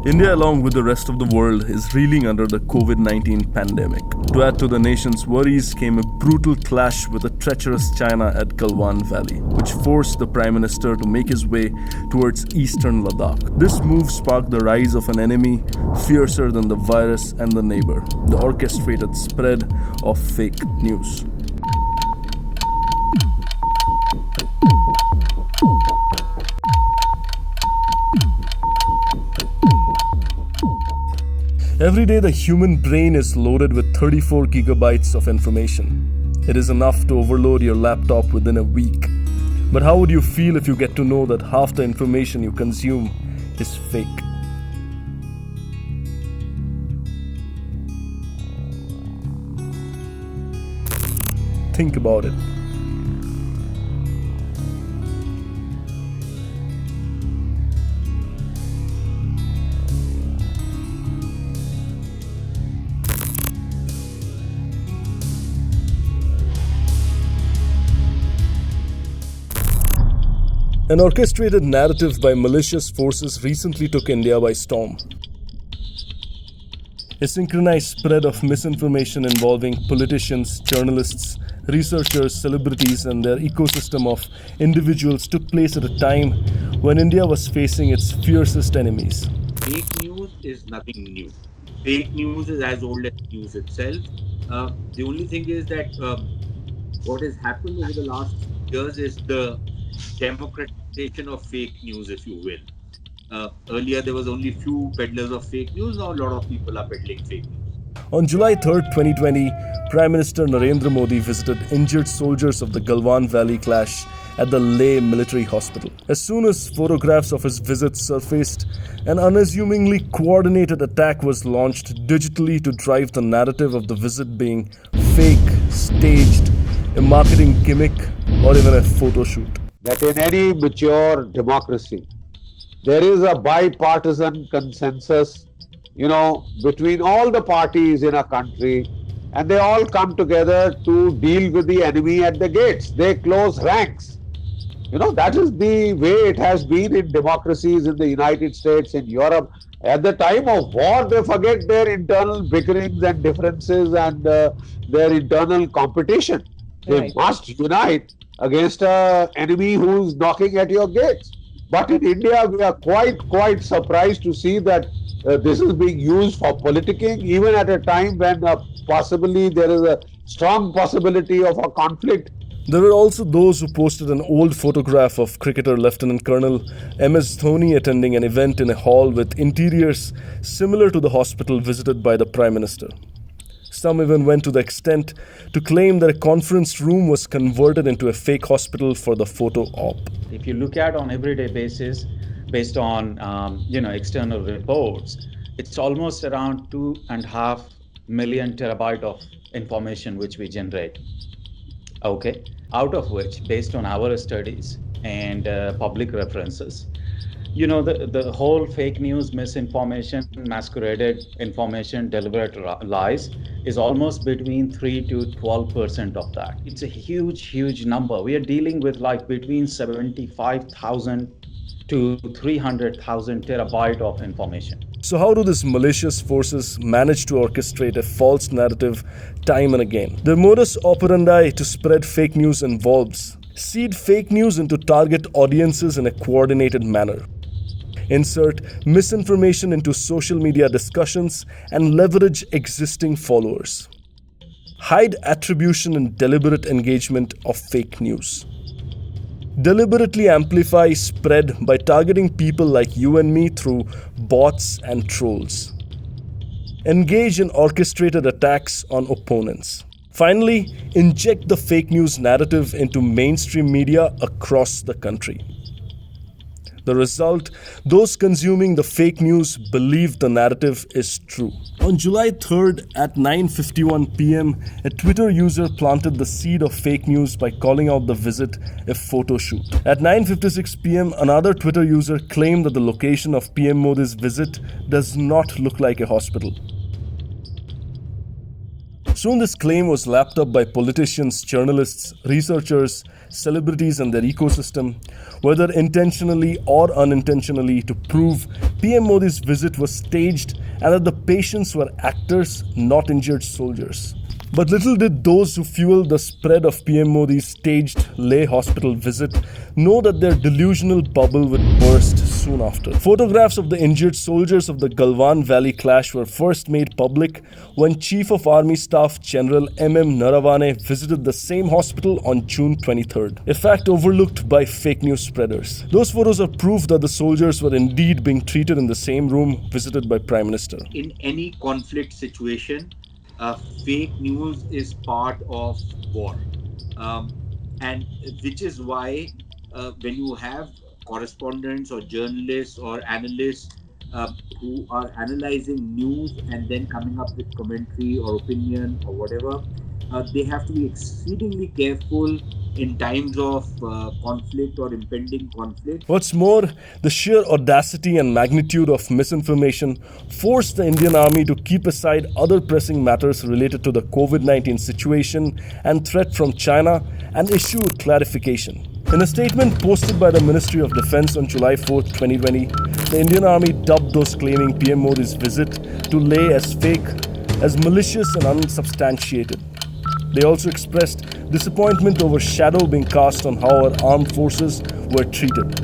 India, along with the rest of the world, is reeling under the COVID-19 pandemic. To add to the nation's worries came a brutal clash with a treacherous China at Galwan Valley, which forced the Prime Minister to make his way towards Eastern Ladakh. This move sparked the rise of an enemy fiercer than the virus and the neighbour, the orchestrated spread of fake news. Every day, the human brain is loaded with 34 gigabytes of information. It is enough to overload your laptop within a week. But how would you feel if you get to know that half the information you consume is fake? Think about it. An orchestrated narrative by malicious forces recently took India by storm. A synchronized spread of misinformation involving politicians, journalists, researchers, celebrities, and their ecosystem of individuals took place at a time when India was facing its fiercest enemies. Fake news is nothing new. Fake news is as old as news itself. The only thing is that what has happened over the last years is the democratization of fake news, if you will. Earlier, there was only few peddlers of fake news. Now, a lot of people are peddling fake news. On July 3, 2020, Prime Minister Narendra Modi visited injured soldiers of the Galwan Valley clash at the Leh military hospital. As soon as photographs of his visit surfaced, an unassumingly coordinated attack was launched digitally to drive the narrative of the visit being fake, staged, a marketing gimmick, or even a photo shoot. That in any mature democracy, there is a bipartisan consensus, between all the parties in a country, and they all come together to deal with the enemy at the gates. They close ranks. That is the way it has been in democracies in the United States, in Europe. At the time of war, they forget their internal bickerings and differences and their internal competition. They must unite against an enemy who's knocking at your gates. But in India, we are quite surprised to see that this is being used for politicking, even at a time when possibly there is a strong possibility of a conflict. There were also those who posted an old photograph of cricketer Lieutenant Colonel MS Dhoni attending an event in a hall with interiors similar to the hospital visited by the Prime Minister. Some even went to the extent to claim that a conference room was converted into a fake hospital for the photo op. If you look at on everyday basis, based on external reports, it's almost around 2.5 million terabyte of information which we generate. Okay, out of which, based on our studies and public references, the whole fake news, misinformation, masqueraded information, deliberate lies is almost between 3 to 12% of that. It's a huge number. We are dealing with between 75,000 to 300,000 terabyte of information. So how do these malicious forces manage to orchestrate a false narrative time and again? Their modus operandi to spread fake news involves seed fake news into target audiences in a coordinated manner, insert misinformation into social media discussions and leverage existing followers, hide attribution and deliberate engagement of fake news, deliberately amplify spread by targeting people like you and me through bots and trolls, engage in orchestrated attacks on opponents. Finally, inject the fake news narrative into mainstream media across the country. The result, those consuming the fake news believe the narrative is true. On July 3rd at 9:51 p.m., a Twitter user planted the seed of fake news by calling out the visit a photo shoot. At 9:56 p.m., another Twitter user claimed that the location of PM Modi's visit does not look like a hospital. Soon this claim was lapped up by politicians, journalists, researchers, celebrities and their ecosystem, whether intentionally or unintentionally, to prove PM Modi's visit was staged and that the patients were actors, not injured soldiers. But little did those who fueled the spread of PM Modi's staged Leh hospital visit know that their delusional bubble would burst soon after. Photographs of the injured soldiers of the Galwan Valley clash were first made public when Chief of Army Staff General PM Narendra visited the same hospital on June 23rd, a fact overlooked by fake news spreaders. Those photos are proof that the soldiers were indeed being treated in the same room visited by Prime Minister. In any conflict situation, fake news is part of war, and which is why when you have correspondents or journalists or analysts who are analyzing news and then coming up with commentary or opinion or whatever, they have to be exceedingly careful in times of conflict or impending conflict. What's more, the sheer audacity and magnitude of misinformation forced the Indian Army to keep aside other pressing matters related to the COVID-19 situation and threat from China and issue clarification. In a statement posted by the Ministry of Defense on July 4, 2020, the Indian Army dubbed those claiming PM Modi's visit to Leh as fake, as malicious and unsubstantiated. They also expressed disappointment over shadow being cast on how our armed forces were treated.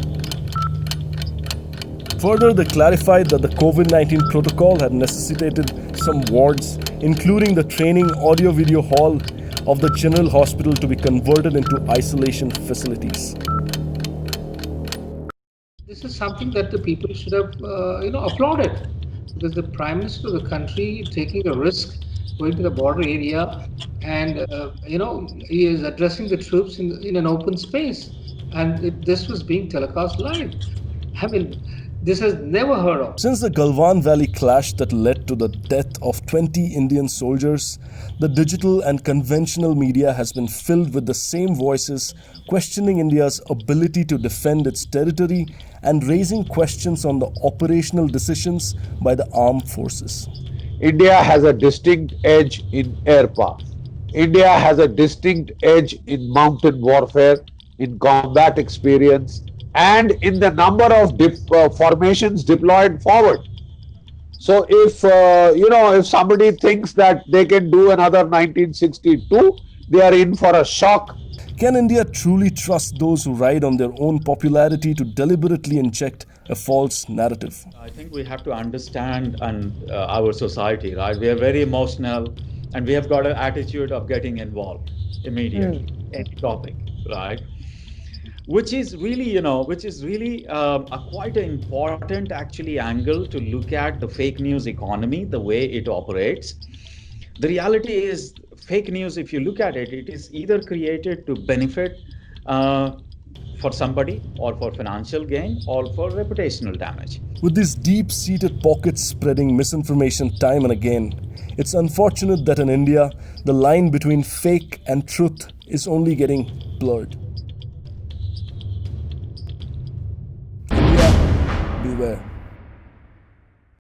Further, they clarified that the COVID-19 protocol had necessitated some wards, including the training audio-video hall of the General Hospital, to be converted into isolation facilities. This is something that the people should have, applauded, because the Prime Minister of the country taking a risk, going to the border area, and he is addressing the troops in an open space, and this was being telecast live. I mean, this has never heard of. Since the Galwan Valley clash that led to the death of 20 Indian soldiers, the digital and conventional media has been filled with the same voices questioning India's ability to defend its territory and raising questions on the operational decisions by the armed forces. India has a distinct edge in air power. India has a distinct edge in mountain warfare, in combat experience, and in the number of formations deployed forward. So if somebody thinks that they can do another 1962, they are in for a shock. Can India truly trust those who ride on their own popularity to deliberately inject a false narrative? I think we have to understand our society, right? We are very emotional, and we have got an attitude of getting involved immediately in any topic, right? Which is really, quite an important actually angle to look at the fake news economy, the way it operates. The reality is, fake news, if you look at it, it is either created to benefit for somebody, or for financial gain, or for reputational damage. With these deep-seated pockets spreading misinformation time and again, it's unfortunate that in India, the line between fake and truth is only getting blurred. India, beware.